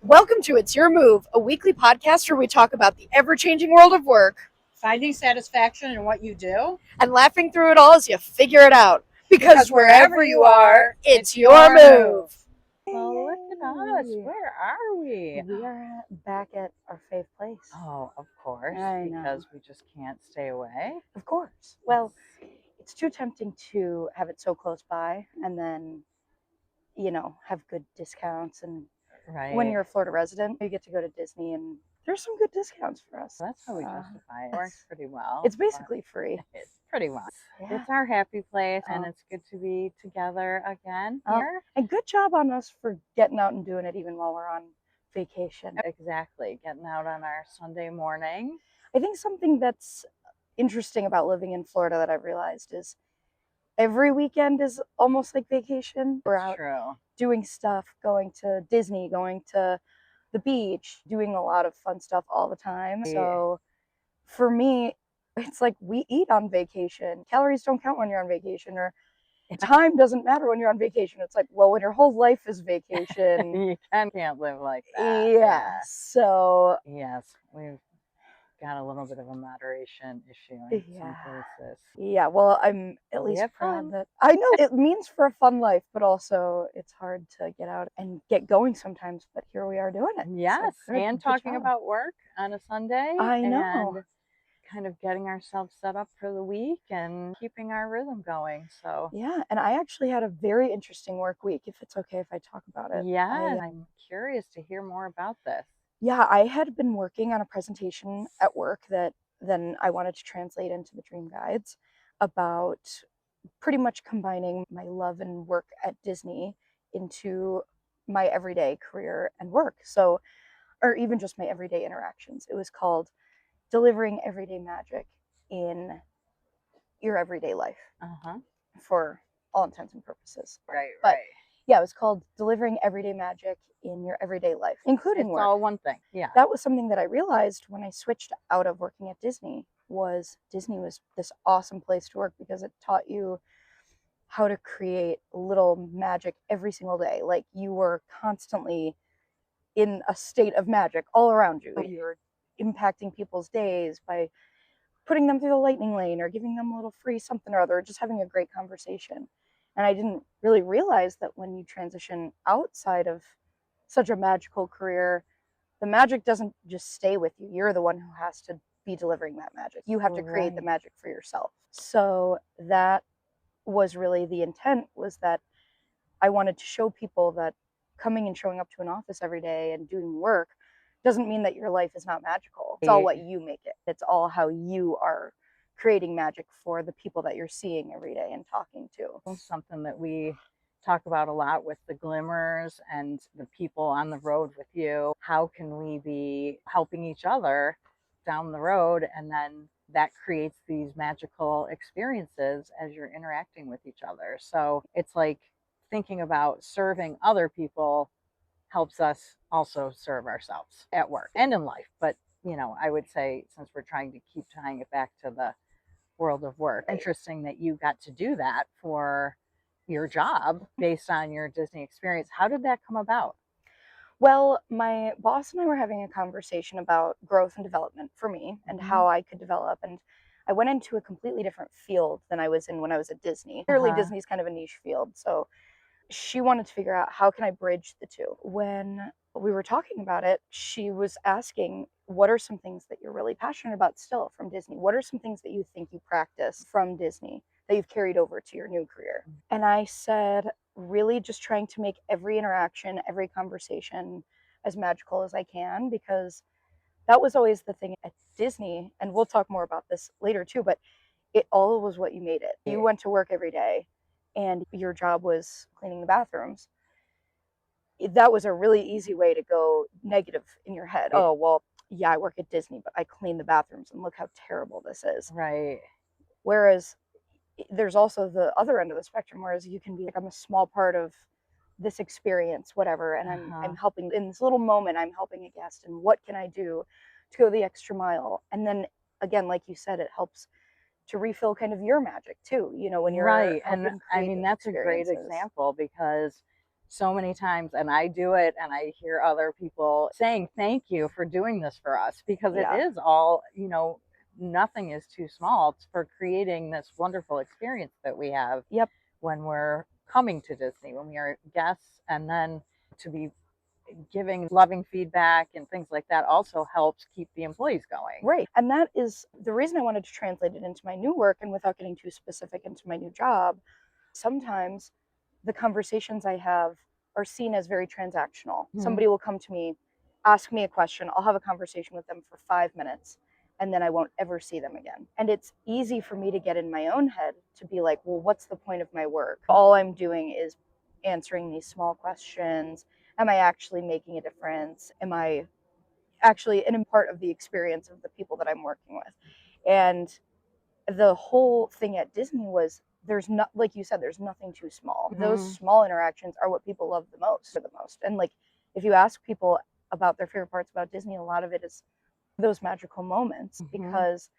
Welcome to It's Your Move, a weekly podcast where we talk about the ever-changing world of work Finding satisfaction in what you do. and laughing through it all as you figure it out. Because wherever you are, it's your move. Well, look at us. Where are we? We are back at our fave place. Oh, of course, I know. because we just can't stay away. Of course. Well, it's too tempting to have it so close by and then, have good discounts. And Right. when you're a Florida resident, you get to go to Disney and there's some good discounts for us. That's how we justify it. It works pretty well. It's basically free. It's pretty well. Yeah. It's our happy place, and it's good to be together again here. And good job on us for getting out and doing it even while we're on vacation. Exactly. Getting out on our Sunday morning. I think something that's interesting about living in Florida that I've realized is every weekend is almost like vacation. We're out doing stuff, going to Disney, going to the beach, doing a lot of fun stuff all the time. So for me, it's like we eat on vacation. Calories don't count when you're on vacation, or time doesn't matter when you're on vacation. It's like, well, when your whole life is vacation, you can't live like that. Yeah. So yes, we've got a little bit of a moderation issue in some cases. Yeah, well, I'm at least proud that I know it means for a fun life, but also it's hard to get out and get going sometimes. But here we are doing it. Yes, so and talking about work on a Sunday. I know. And kind of getting ourselves set up for the week and keeping our rhythm going. So yeah, and I actually had a very interesting work week, if it's okay if I talk about it. Yeah, I'm curious to hear more about this. Yeah, I had been working on a presentation at work that then I wanted to translate into the Dream Guides about pretty much combining my love and work at Disney into my everyday career and work. So, or even just my everyday interactions. It was called Delivering Everyday Magic in Your Everyday Life, for all intents and purposes. Right. Yeah, it was called Delivering Everyday Magic in Your Everyday Life, including work. It's all one thing. Yeah. That was something that I realized when I switched out of working at Disney. Disney was this awesome place to work because it taught you how to create little magic every single day. Like you were constantly in a state of magic all around you. You're impacting people's days by putting them through the lightning lane or giving them a little free something or other, just having a great conversation. And I didn't really realize that when you transition outside of such a magical career, the magic doesn't just stay with you. You're the one who has to be delivering that magic. You have to create the magic for yourself. So that was really the intent, was that I wanted to show people that coming and showing up to an office every day and doing work doesn't mean that your life is not magical. It's all what you make it. It's all how you are creating magic for the people that you're seeing every day and talking to. Something that we talk about a lot with the glimmers and the people on the road with you. How can we be helping each other down the road? And then that creates these magical experiences as you're interacting with each other. So it's like thinking about serving other people helps us also serve ourselves at work and in life. But, I would say, since we're trying to keep tying it back to the world of work, interesting that you got to do that for your job based on your Disney experience. How did that come about? Well, my boss and I were having a conversation about growth and development for me and how I could develop. And I went into a completely different field than I was in when I was at Disney. Clearly, Disney's kind of a niche field. So she wanted to figure out, how can I bridge the two? When we were talking about it, she was asking, what are some things that you're really passionate about still from Disney? What are some things that you think you practice from Disney that you've carried over to your new career? And I said, really just trying to make every interaction, every conversation as magical as I can, because that was always the thing at Disney. And we'll talk more about this later too, but it all was what you made it. You went to work every day and your job was cleaning the bathrooms. That was a really easy way to go negative in your head. Oh, well, yeah, I work at Disney, but I clean the bathrooms and look how terrible this is. Right. Whereas there's also the other end of the spectrum, whereas you can be like, I'm a small part of this experience, whatever, and I'm helping in this little moment, I'm helping a guest, and what can I do to go the extra mile? And then again, like you said, it helps to refill kind of your magic too, when you're right. And I mean, that's a great example, because so many times, and I do it, and I hear other people saying thank you for doing this for us, because it Yeah. is all, nothing is too small for creating this wonderful experience that we have Yep. when we're coming to Disney, when we are guests, and then to be giving loving feedback and things like that also helps keep the employees going. Right. And that is the reason I wanted to translate it into my new work, and without getting too specific into my new job. Sometimes the conversations I have are seen as very transactional. Somebody will come to me, ask me a question, I'll have a conversation with them for 5 minutes, and then I won't ever see them again. And it's easy for me to get in my own head to be like, well, what's the point of my work? All I'm doing is answering these small questions. Am I actually making a difference? Am I actually an part of the experience of the people that I'm working with? And the whole thing at Disney was, there's not, like you said, there's nothing too small. Those small interactions are what people love the most. And like, if you ask people about their favorite parts about Disney, a lot of it is those magical moments, because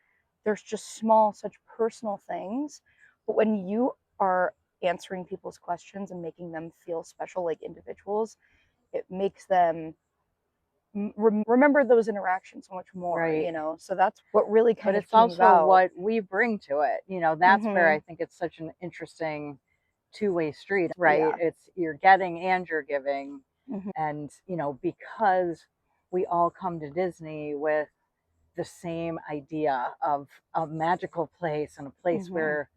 there's just small, such personal things. But when you are answering people's questions and making them feel special like individuals, it makes them remember those interactions so much more, Right. So that's what really But kind of it's came also about. what we bring to it. That's where Mhm. I think it's such an interesting two-way street, right? Yeah. It's you're getting and you're giving. Mhm. And, because we all come to Disney with the same idea of a magical place, and a place Mhm. where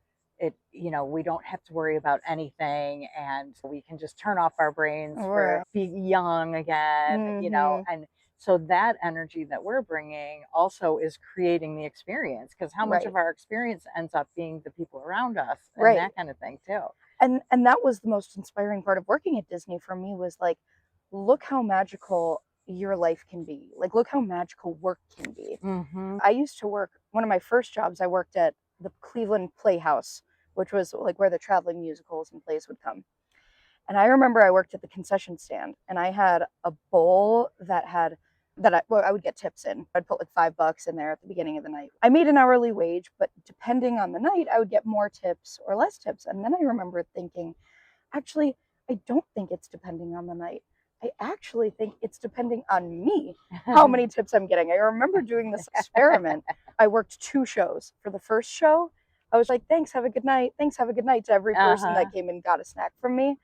we don't have to worry about anything, and we can just turn off our brains for Right. be young again, Mhm. and so that energy that we're bringing also is creating the experience, because how much Right. of our experience ends up being the people around us and Right. that kind of thing too. And that was the most inspiring part of working at Disney for me, was like, look how magical your life can be. Like, look how magical work can be. Mm-hmm. I used to work, one of my first jobs, I worked at the Cleveland Playhouse, which was like where the traveling musicals and plays would come. And I remember I worked at the concession stand, and I had a bowl that I would get tips in. I'd put like $5 in there at the beginning of the night. I made an hourly wage, but depending on the night, I would get more tips or less tips. And then I remember thinking, actually, I don't think it's depending on the night. I actually think it's depending on me how many tips I'm getting. I remember doing this experiment. I worked 2 shows. For the first show, I was like, thanks, have a good night. Thanks, have a good night to every person Uh-huh. that came and got a snack from me.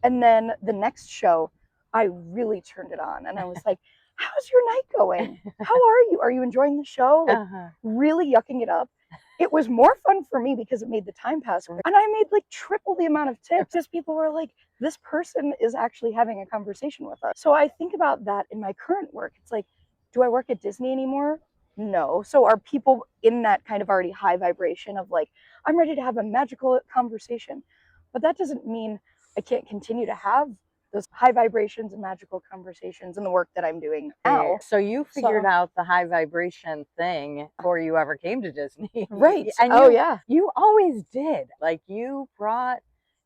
And then the next show, I really turned it on, and I was like, how's your night going? How are you? Are you enjoying the show? Like, Uh-huh. really yucking it up. It was more fun for me because it made the time pass quick. And I made like triple the amount of tips, because people were like, this person is actually having a conversation with us. So I think about that in my current work. It's like, do I work at Disney anymore? No. So are people in that kind of already high vibration of like, I'm ready to have a magical conversation? But that doesn't mean I can't continue to have those high vibrations and magical conversations in the work that I'm doing now. So you figured So, out the high vibration thing before you ever came to Disney. right. And Oh, you yeah. you always did. Like, you brought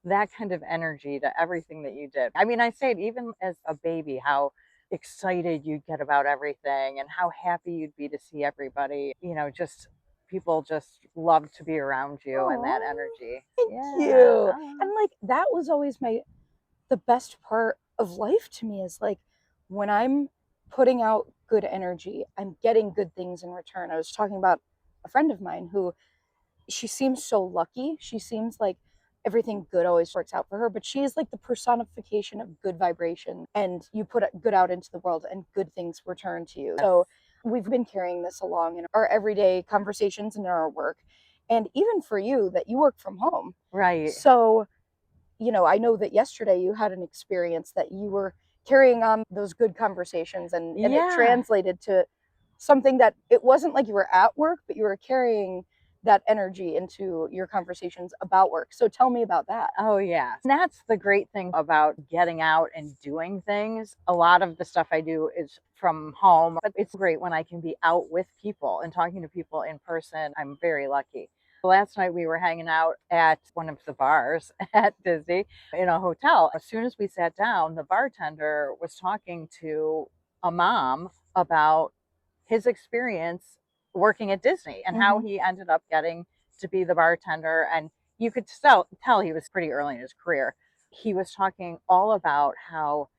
that kind of energy to everything that you did. I mean, I say it even as a baby, how excited you'd get about everything and how happy you'd be to see everybody. Just people just love to be around you and that Aw, energy. thank Yeah. you. And like, that was always the best part of life to me, is like, when I'm putting out good energy, I'm getting good things in return. I was talking about a friend of mine who, she seems so lucky. She seems like everything good always works out for her, but she is like the personification of good vibration. And you put good out into the world, and good things return to you. So we've been carrying this along in our everyday conversations and in our work. And even for you, that you work from home. Right. So, I know that yesterday you had an experience that you were carrying on those good conversations, and it Yeah. translated to something that it wasn't like you were at work, but you were carrying that energy into your conversations about work. So tell me about that. Oh, yeah. And that's the great thing about getting out and doing things. A lot of the stuff I do is from home, but it's great when I can be out with people and talking to people in person. I'm very lucky. Last night we were hanging out at one of the bars at Disney in a hotel. As soon as we sat down, the bartender was talking to a mom about his experience working at Disney and how Mm-hmm. he ended up getting to be the bartender. And you could tell he was pretty early in his career. he was talking all about how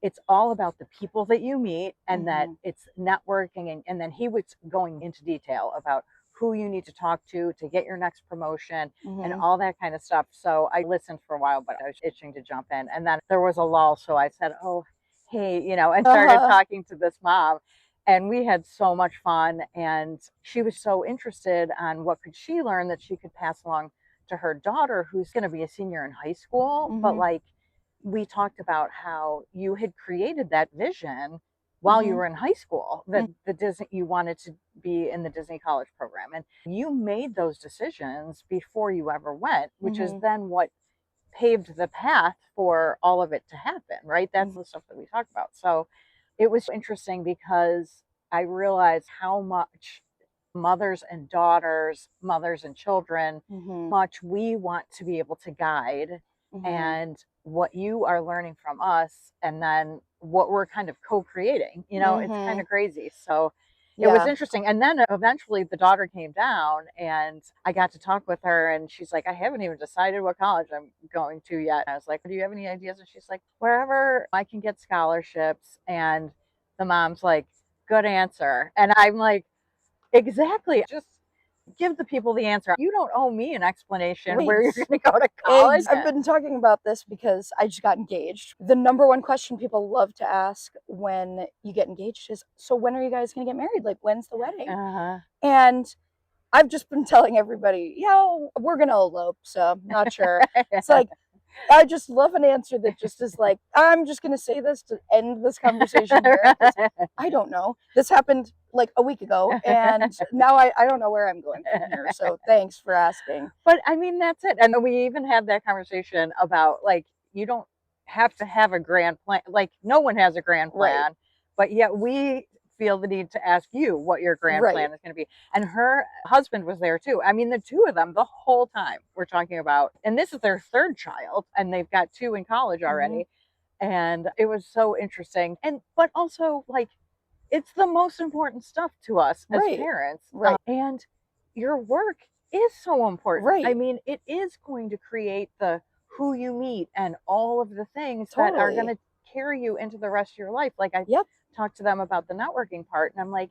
it's all about the people that you meet, and that it's networking. And then he was going into detail about who you need to talk to get your next promotion and all that kind of stuff. So I listened for a while, but I was itching to jump in. And then there was a lull. So I said, oh, hey, and started talking to this mom. And we had so much fun. And she was so interested on what could she learn that she could pass along to her daughter, who's going to be a senior in high school. But like, we talked about how you had created that vision while you were in high school, that the Disney, you wanted to be in the Disney College program, and you made those decisions before you ever went, which is then what paved the path for all of it to happen, right? That's the stuff that we talked about. So it was interesting because I realized how much mothers and daughters, mothers and children, much we want to be able to guide, and what you are learning from us, and then what we're kind of co-creating, it's kind of crazy. So it was interesting. And then eventually the daughter came down and I got to talk with her, and she's like, I haven't even decided what college I'm going to yet. And I was like, do you have any ideas? And she's like, wherever I can get scholarships. And the mom's like, good answer. And I'm like, exactly. Just give the people the answer. You don't owe me an explanation where you're going to go to college. I've been talking about this because I just got engaged. The number one question people love to ask when you get engaged is, so when are you guys going to get married? Like, when's the wedding? And I've just been telling everybody, yeah, we're going to elope, so I'm not sure. It's like, I just love an answer that just is like, I'm just going to say this to end this conversation here. I don't know. This happened like a week ago, and now I don't know where I'm going from here. So thanks for asking. But I mean, that's it. And we even had that conversation about, like, you don't have to have a grand plan. Like, no one has a grand plan, but yet we feel the need to ask you what your grand plan is going to be. And her husband was there too. I mean, the two of them the whole time we're talking about, and this is their third child, and they've got two in college already. And it was so interesting. And but also, like, it's the most important stuff to us as parents. And your work is so important. I mean, it is going to create the who you meet and all of the things that are going to carry you into the rest of your life. Like, I talked to them about the networking part, and I'm like,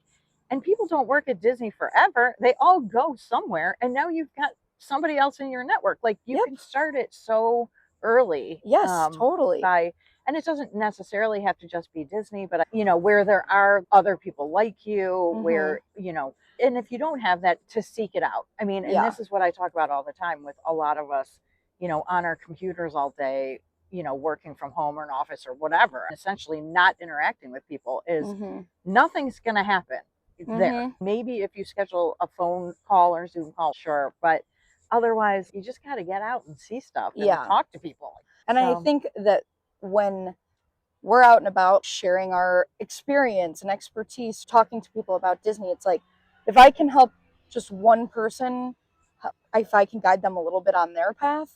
and people don't work at Disney forever. They all go somewhere, and now you've got somebody else in your network. Like, you can start it so early. And it doesn't necessarily have to just be Disney, but where there are other people like you, where, and if you don't have that, to seek it out. I mean, and this is what I talk about all the time with a lot of us, on our computers all day, working from home or an office or whatever, essentially not interacting with people, is nothing's going to happen there. Maybe if you schedule a phone call or Zoom call, sure. But otherwise, you just got to get out and see stuff and talk to people. And I think that when we're out and about sharing our experience and expertise, talking to people about Disney, it's like, if I can help just one person, if I can guide them a little bit on their path,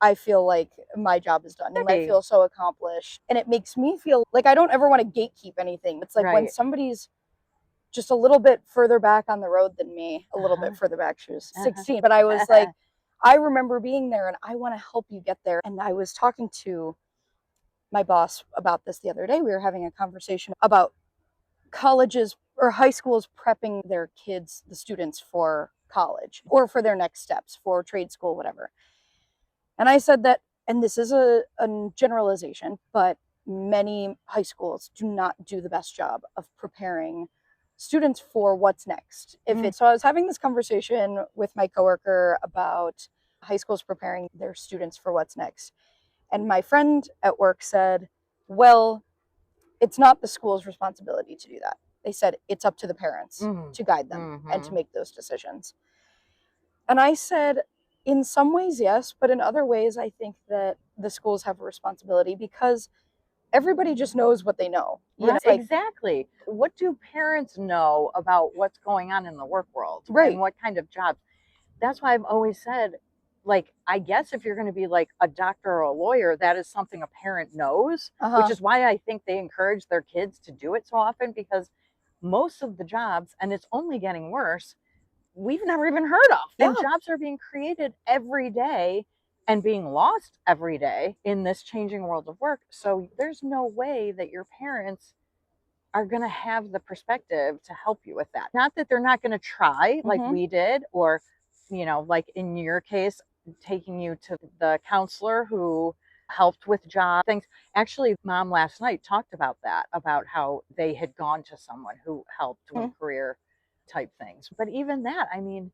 I feel like my job is done. And I feel so accomplished. And it makes me feel like I don't ever want to gatekeep anything. It's like when somebody's just a little bit further back on the road than me, a little bit further back. She was 16, but I was like, I remember being there and I want to help you get there. And I was talking to my boss about this the other day. We were having a conversation about colleges or high schools prepping their kids, the students, for college or for their next steps, for trade school, whatever. And I said that, and this is a generalization, but many high schools do not do the best job of preparing students for what's next. So I was having this conversation with my coworker about high schools preparing their students for what's next. And my friend at work said, well, it's not the school's responsibility to do that. They said it's up to the parents to guide them and to make those decisions. And I said, in some ways, yes, but in other ways, I think that the schools have a responsibility because everybody just knows what they know. Exactly. What do parents know about what's going on in the work world? And what kind of jobs? That's why I've always said, like, I guess if you're going to be like a doctor or a lawyer, that is something a parent knows, which is why I think they encourage their kids to do it so often, because most of the jobs, and it's only getting worse, we've never even heard of. And jobs are being created every day. and being lost every day in this changing world of work. So there's no way that your parents are going to have the perspective to help you with that. Not that they're not going to try like we did, or, like in your case, taking you to the counselor who helped with job things. Actually, mom last night talked about that, about how they had gone to someone who helped with career type things. But even that, I mean,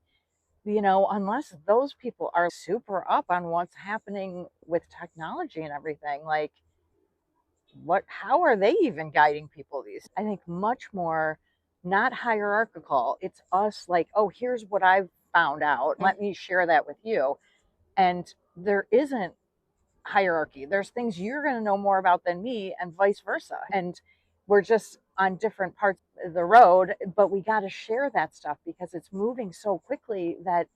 unless those people are super up on what's happening with technology and everything, like how are they even guiding people these? I think much more not hierarchical. It's us like, oh, here's what I've found out. Let me share that with you. And there isn't hierarchy. There's things you're going to know more about than me, and vice versa. And we're just on different parts of the road, but we got to share that stuff because it's moving so quickly that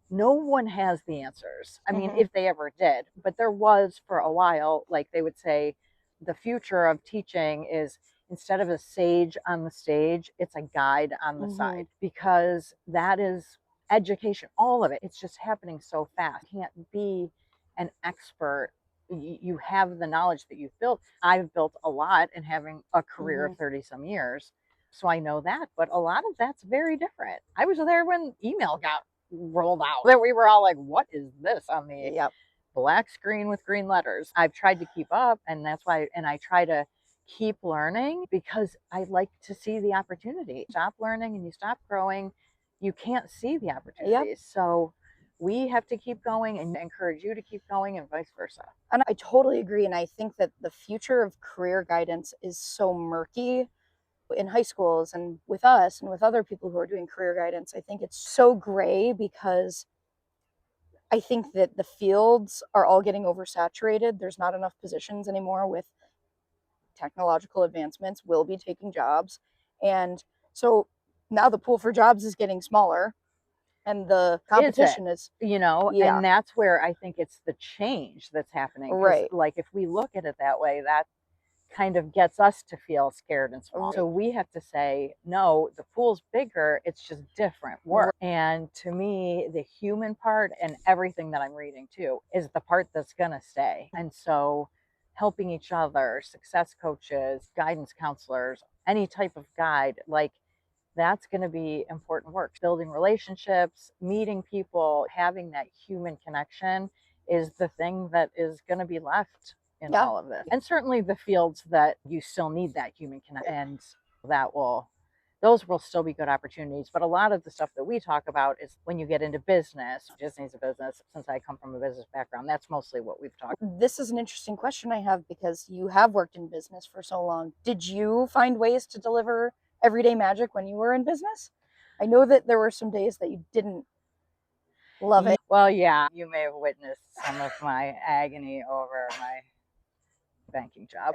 no one has the answers. I mean, if they ever did, but there was for a while, like they would say, the future of teaching is instead of a sage on the stage, it's a guide on the side, because that is education, all of it. It's just happening so fast. You can't be an expert. You have the knowledge that you've built. I've built a lot in having a career of 30 some years. So I know that, but a lot of that's very different. I was there when email got rolled out, that we were all like, what is this on the black screen with green letters? I've tried to keep up, and that's why, and I try to keep learning because I like to see the opportunity. Stop learning and you stop growing, you can't see the opportunities. So we have to keep going and encourage you to keep going, and vice versa. And I totally agree. And I think that the future of career guidance is so murky in high schools and with us and with other people who are doing career guidance. I think it's so gray because I think that the fields are all getting oversaturated. There's not enough positions anymore with technological advancements. Will be taking jobs. And so now the pool for jobs is getting smaller and the competition is and that's where I think it's the change that's happening. Right. Like if we look at it that way, that kind of gets us to feel scared and small. So we have to say, no, the pool's bigger, it's just different work. And to me, the human part and everything that I'm reading too is the part that's gonna stay. And so helping each other, success coaches, guidance counselors, any type of guide, like that's going to be important work. Building relationships, meeting people, having that human connection is the thing that is going to be left in all of this. And certainly the fields that you still need that human connection, and those will still be good opportunities. But a lot of the stuff that we talk about is when you get into business. Disney's a business. Since I come from a business background, that's mostly what we've talked about. This is an interesting question I have because you have worked in business for so long. Did you find ways to deliver everyday magic when you were in business? I know that there were some days that you didn't love it. Well, yeah, you may have witnessed some of my agony over my banking job.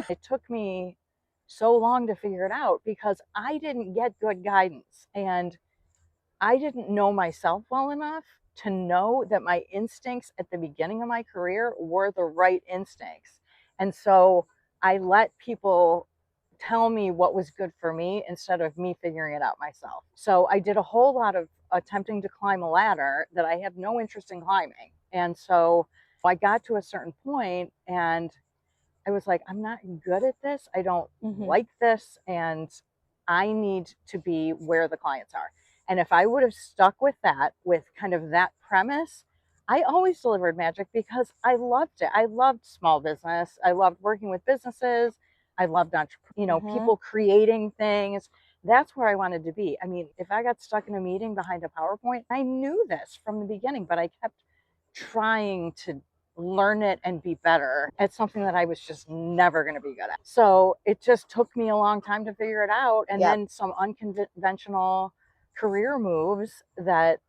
It took me so long to figure it out because I didn't get good guidance, and I didn't know myself well enough to know that my instincts at the beginning of my career were the right instincts. And so I let people tell me what was good for me instead of me figuring it out myself. So I did a whole lot of attempting to climb a ladder that I had no interest in climbing. And so I got to a certain point and I was like, I'm not good at this. I don't like this. And I need to be where the clients are. And if I would have stuck with that, with kind of that premise, I always delivered magic because I loved it. I loved small business. I loved working with businesses. I loved people creating things. That's where I wanted to be. I mean, if I got stuck in a meeting behind a PowerPoint, I knew this from the beginning, but I kept trying to learn it and be better at something that I was just never going to be good at. So it just took me a long time to figure it out. And then some unconventional career moves that,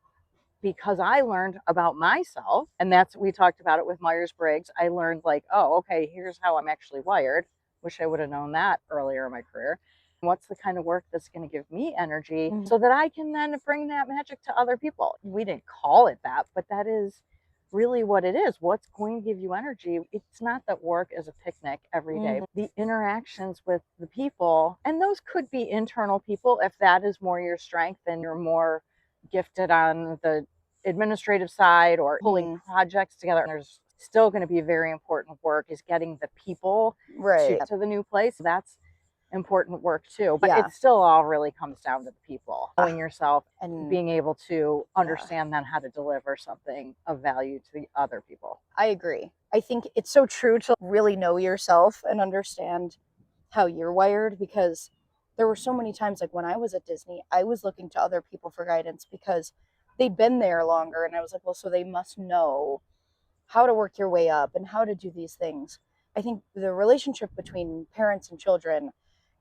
because I learned about myself, and we talked about it with Myers-Briggs. I learned like, oh, okay, here's how I'm actually wired. Wish I would have known that earlier in my career. What's the kind of work that's going to give me energy so that I can then bring that magic to other people? We didn't call it that, but that is really what it is. What's going to give you energy? It's not that work is a picnic every day. The interactions with the people, and those could be internal people if that is more your strength and you're more gifted on the administrative side or pulling Mhm. projects together. There's still going to be very important work is getting the people Right. to the new place. That's important work too. But Yeah. it still all really comes down to the people, knowing yourself, And being able to yeah, understand then how to deliver something of value to the other people. I agree. I think it's so true to really know yourself and understand how you're wired, because there were so many times, like when I was at Disney, I was looking to other people for guidance because they'd been there longer, and I was like, well, so they must know how to work your way up and how to do these things. I think the relationship between parents and children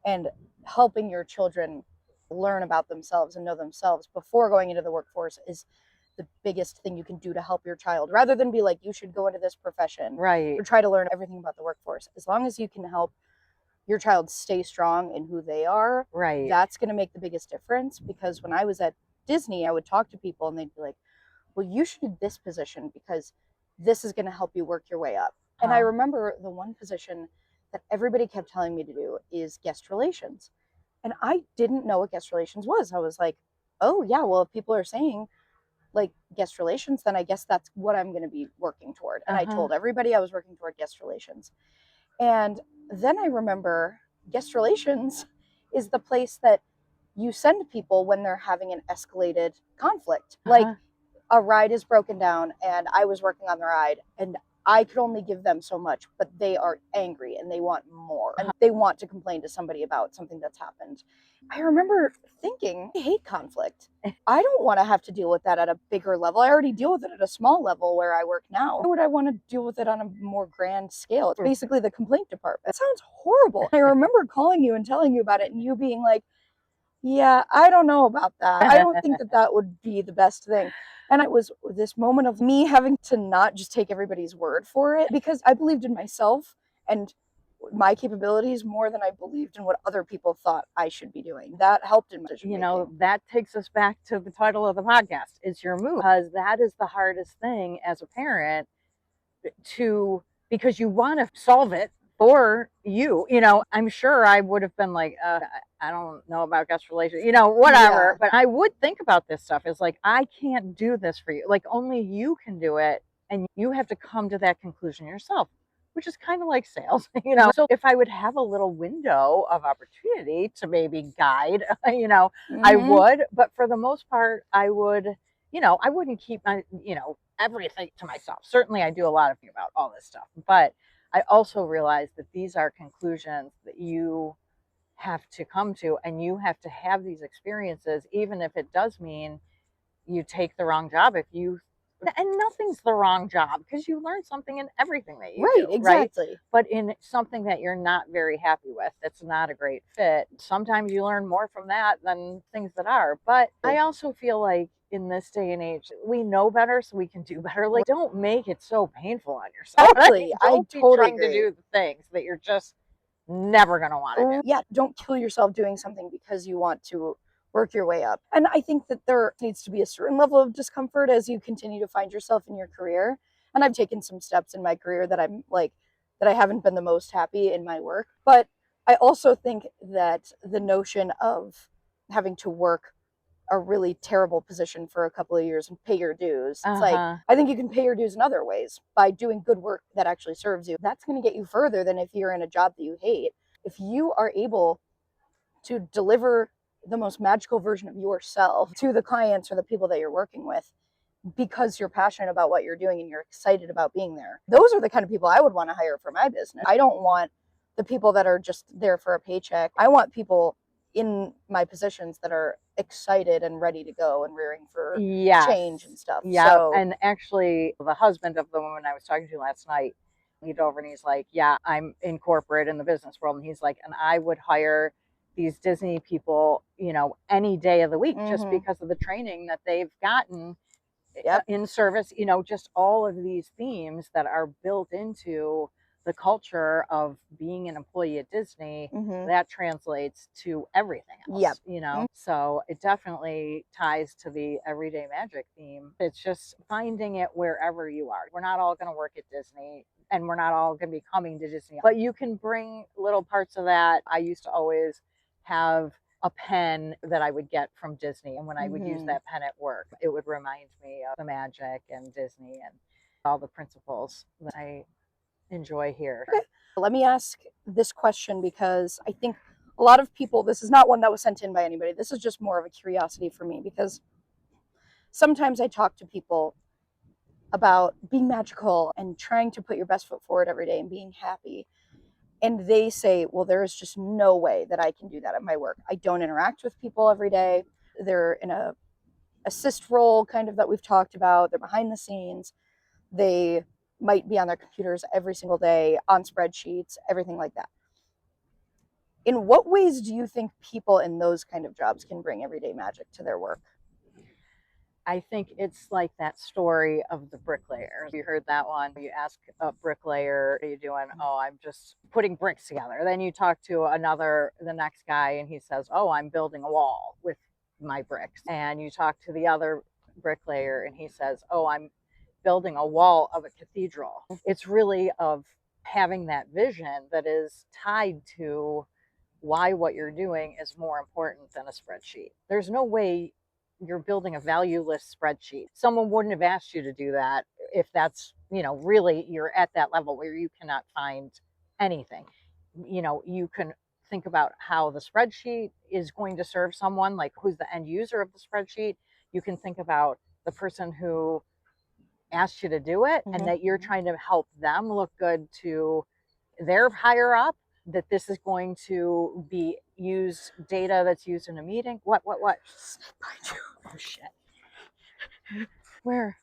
and helping your children learn about themselves and know themselves before going into the workforce is the biggest thing you can do to help your child, rather than be like, you should go into this profession Right. or try to learn everything about the workforce. As long as you can help your child stay strong in who they are, Right. that's going to make the biggest difference. Because when I was at Disney, I would talk to people and they'd be like, well, you should do this position because this is going to help you work your way up. And I remember the one position that everybody kept telling me to do is guest relations. And I didn't know what guest relations was. I was like, oh, yeah, well, if people are saying like guest relations, then I guess that's what I'm going to be working toward. And I told everybody I was working toward guest relations. And then I remember guest relations is the place that you send people when they're having an escalated conflict. Like a ride is broken down and I was working on the ride and I could only give them so much, but they are angry and they want more and they want to complain to somebody about something that's happened. I remember thinking, I hate conflict. I don't want to have to deal with that at a bigger level. I already deal with it at a small level where I work now. Why would I want to deal with it on a more grand scale? It's basically the complaint department. It sounds horrible. I remember calling you and telling you about it and you being like, yeah, I don't know about that. I don't think that that would be the best thing. And it was this moment of me having to not just take everybody's word for it, because I believed in myself and my capabilities more than I believed in what other people thought I should be doing. That helped in my decision making. That takes us back to the title of the podcast. It's your move, because that is the hardest thing as a parent to, because you want to solve it for you. I'm sure I would have been like, I don't know about guest relations, whatever. Yeah. But I would think about this stuff as like, I can't do this for you. Like only you can do it. And you have to come to that conclusion yourself, which is kind of like sales, So if I would have a little window of opportunity to maybe guide, I would. But for the most part, I would, I wouldn't keep my, everything to myself. Certainly, I do a lot of thinking about all this stuff, but I also realize that these are conclusions that you have to come to, and you have to have these experiences, even if it does mean you take the wrong job. And nothing's the wrong job, because you learn something in everything that you do, Exactly. right? But in something that you're not very happy with, that's not a great fit, sometimes you learn more from that than things that are. But I also feel like in this day and age, we know better, so we can do better. Like, don't make it so painful on yourself. Exactly. Don't be totally trying to do the things that you're just never going to want to do. Yeah, don't kill yourself doing something because you want to work your way up. And I think that there needs to be a certain level of discomfort as you continue to find yourself in your career. And I've taken some steps in my career that I'm like, that I haven't been the most happy in my work. But I also think that the notion of having to work a really terrible position for a couple of years and pay your dues. It's like, I think you can pay your dues in other ways by doing good work that actually serves you. That's going to get you further than if you're in a job that you hate. If you are able to deliver the most magical version of yourself to the clients or the people that you're working with because you're passionate about what you're doing and you're excited about being there, those are the kind of people I would want to hire for my business. I don't want the people that are just there for a paycheck. I want people in my positions that are excited and ready to go and rearing for change and stuff. Yeah. So, And actually, the husband of the woman I was talking to last night, he'd over and he's like, yeah, I'm in corporate in the business world. And he's like, and I would hire these Disney people, any day of the week, just because of the training that they've gotten in service, just all of these themes that are built into the culture of being an employee at Disney, that translates to everything else, So it definitely ties to the everyday magic theme. It's just finding it wherever you are. We're not all going to work at Disney, and we're not all going to be coming to Disney, but you can bring little parts of that. I used to always have a pen that I would get from Disney. And when I would use Mhm. that pen at work, it would remind me of the magic and Disney and all the principles that I enjoy here. Okay. Let me ask this question because I think a lot of people, this is not one that was sent in by anybody. This is just more of a curiosity for me because sometimes I talk to people about being magical and trying to put your best foot forward every day and being happy. And they say, well, there is just no way that I can do that at my work. I don't interact with people every day. They're in a assist role kind of that we've talked about. They're behind the scenes. They might be on their computers every single day, on spreadsheets, everything like that. In what ways do you think people in those kind of jobs can bring everyday magic to their work? I think it's like that story of the bricklayer. You heard that one. You ask a bricklayer, what are you doing? Oh, I'm just putting bricks together. Then you talk to the next guy, and he says, oh, I'm building a wall with my bricks. And you talk to the other bricklayer, and he says, oh, I'm building a wall of a cathedral. It's really of having that vision that is tied to why what you're doing is more important than a spreadsheet. There's no way you're building a valueless spreadsheet. Someone wouldn't have asked you to do that if that's, really you're at that level where you cannot find anything. You can think about how the spreadsheet is going to serve someone, like who's the end user of the spreadsheet. You can think about the person who asked you to do it and that you're trying to help them look good to their higher up, that this is going to be used data that's used in a meeting. What? Oh shit. Where?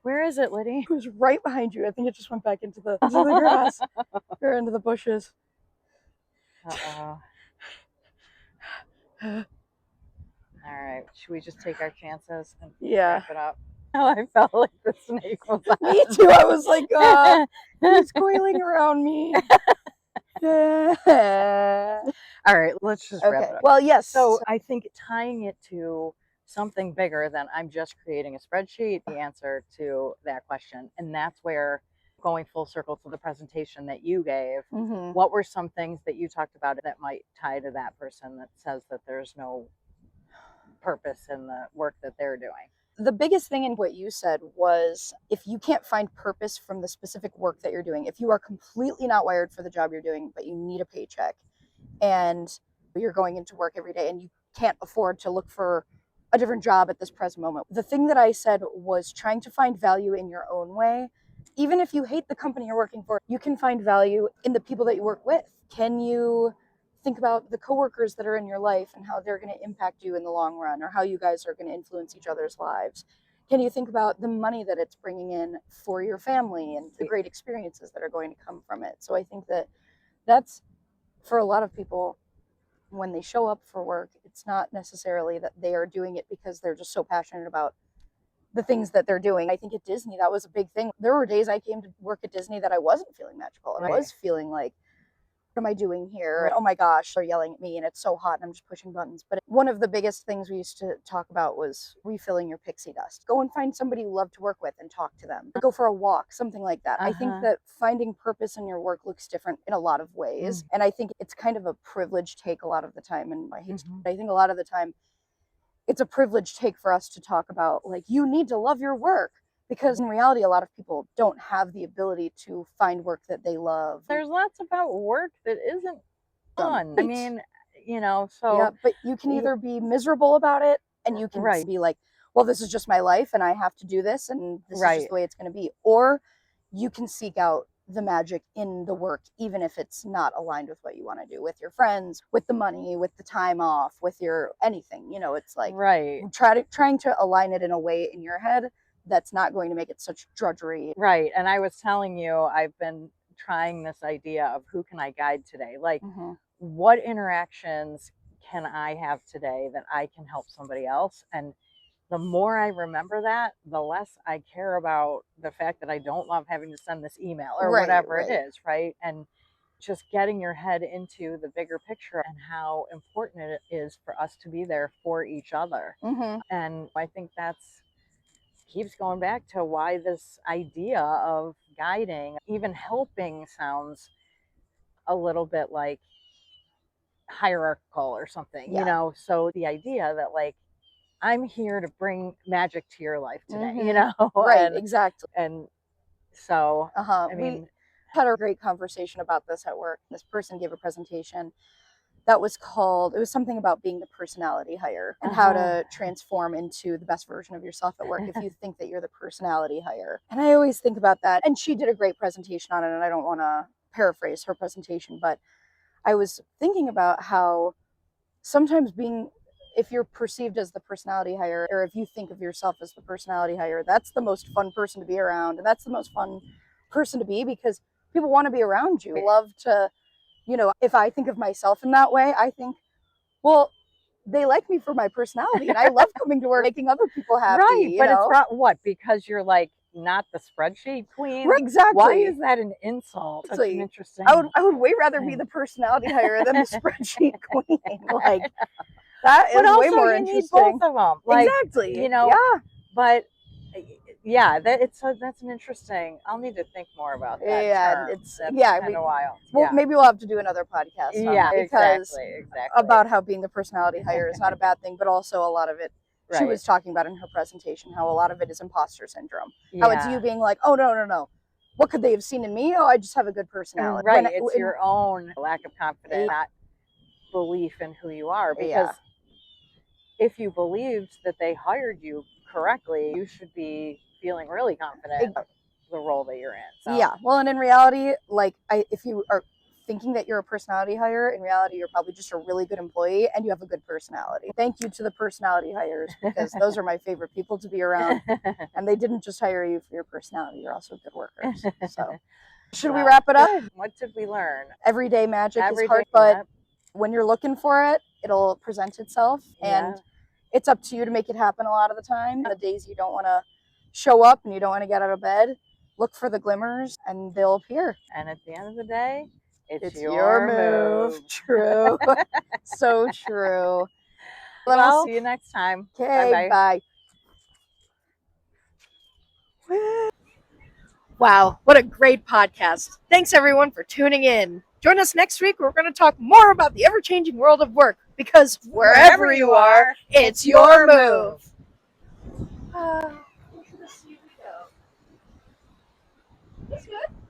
Where is it, Liddy? It was right behind you. I think it just went back into the grass or into the bushes. Uh-oh. All right. Should we just take our chances and wrap it up? Oh, I felt like the snake was on. Me too. I was like, he's coiling around me. All right, let's just wrap it up. Well, yes. So I think tying it to something bigger than I'm just creating a spreadsheet, the answer to that question. And that's where, going full circle to the presentation that you gave, what were some things that you talked about that might tie to that person that says that there's no purpose in the work that they're doing? The biggest thing in what you said was, if you can't find purpose from the specific work that you're doing, if you are completely not wired for the job you're doing, but you need a paycheck and you're going into work every day and you can't afford to look for a different job at this present moment. The thing that I said was trying to find value in your own way. Even if you hate the company you're working for, you can find value in the people that you work with. Can you think about the coworkers that are in your life and how they're going to impact you in the long run, or how you guys are going to influence each other's lives? Can you think about the money that it's bringing in for your family and the great experiences that are going to come from it? So I think that that's, for a lot of people, when they show up for work, it's not necessarily that they are doing it because they're just so passionate about the things that they're doing. I think at Disney, that was a big thing. There were days I came to work at Disney that I wasn't feeling magical. And I was feeling like, what am I doing here? Oh my gosh, they're yelling at me and it's so hot and I'm just pushing buttons. But one of the biggest things we used to talk about was refilling your pixie dust. Go and find somebody you love to work with and talk to them. Go for a walk, something like that. I think that finding purpose in your work looks different in a lot of ways. And I think it's kind of a privileged take a lot of the time. And I think a lot of the time it's a privileged take for us to talk about, like, you need to love your work. Because in reality, a lot of people don't have the ability to find work that they love. There's lots about work that isn't fun. I mean, so. Yeah, but you can either be miserable about it and you can be like, well, this is just my life and I have to do this and this is just the way it's going to be. Or you can seek out the magic in the work, even if it's not aligned with what you want to do, with your friends, with the money, with the time off, with your anything. It's like trying to align it in a way in your head that's not going to make it such drudgery. Right. And I was telling you, I've been trying this idea of who can I guide today? Like, what interactions can I have today that I can help somebody else? And the more I remember that, the less I care about the fact that I don't love having to send this email or whatever it is, right? And just getting your head into the bigger picture and how important it is for us to be there for each other. And I think that's keeps going back to why this idea of guiding, even helping, sounds a little bit like hierarchical or something, Yeah. you know? So the idea that like, I'm here to bring magic to your life today, you Mhm. know? Right, And, exactly. and so, I We mean, had a great conversation about this at work. This person gave a presentation that was called, it was something about being the personality hire and how to transform into the best version of yourself at work if you think that you're the personality hire. And I always think about that. And she did a great presentation on it, and I don't want to paraphrase her presentation, but I was thinking about how sometimes if you're perceived as the personality hire, or if you think of yourself as the personality hire, that's the most fun person to be around. And that's the most fun person to be because people want to be around you. Love to, if I think of myself in that way, I think, well, they like me for my personality, and I love coming to work, making other people happy. right, but it's not what, because you're like not the spreadsheet queen. Right, exactly. Why is that an insult? Such an interesting. I would way rather be the personality hire than the spreadsheet queen. Like that is way more you interesting. need both of them. Like, exactly. You know. Yeah. But yeah, that's an interesting. I'll need to think more about that. Yeah, term. it's That's yeah. kind of wild. Well, Yeah. maybe we'll have to do another podcast. On Yeah, that because exactly. about how being the personality hire is not a bad thing, but also a lot of it. Right. She was talking about in her presentation how a lot of it is imposter syndrome. How it's you being like, oh no, what could they have seen in me? Oh, I just have a good personality. Right. It's your own lack of confidence, not belief in who you are. Because if you believed that they hired you correctly, you should be feeling really confident in the role that you're in. So. Yeah. Well, and in reality, like if you are thinking that you're a personality hire, in reality, you're probably just a really good employee and you have a good personality. Thank you to the personality hires, because those are my favorite people to be around. And they didn't just hire you for your personality, you're also good workers. So should we wrap it up? Good. What did we learn? Everyday magic is hard, but when you're looking for it, it'll present itself. And it's up to you to make it happen a lot of the time. The days you don't want to show up and you don't want to get out of bed, look for the glimmers and they'll appear. And at the end of the day, it's your move. True. So true. Well, see you next time. Okay, bye. Wow, what a great podcast. Thanks everyone for tuning in. Join us next week where we're going to talk more about the ever-changing world of work, because wherever you are, it's your move. Look at the sea we go. That's good.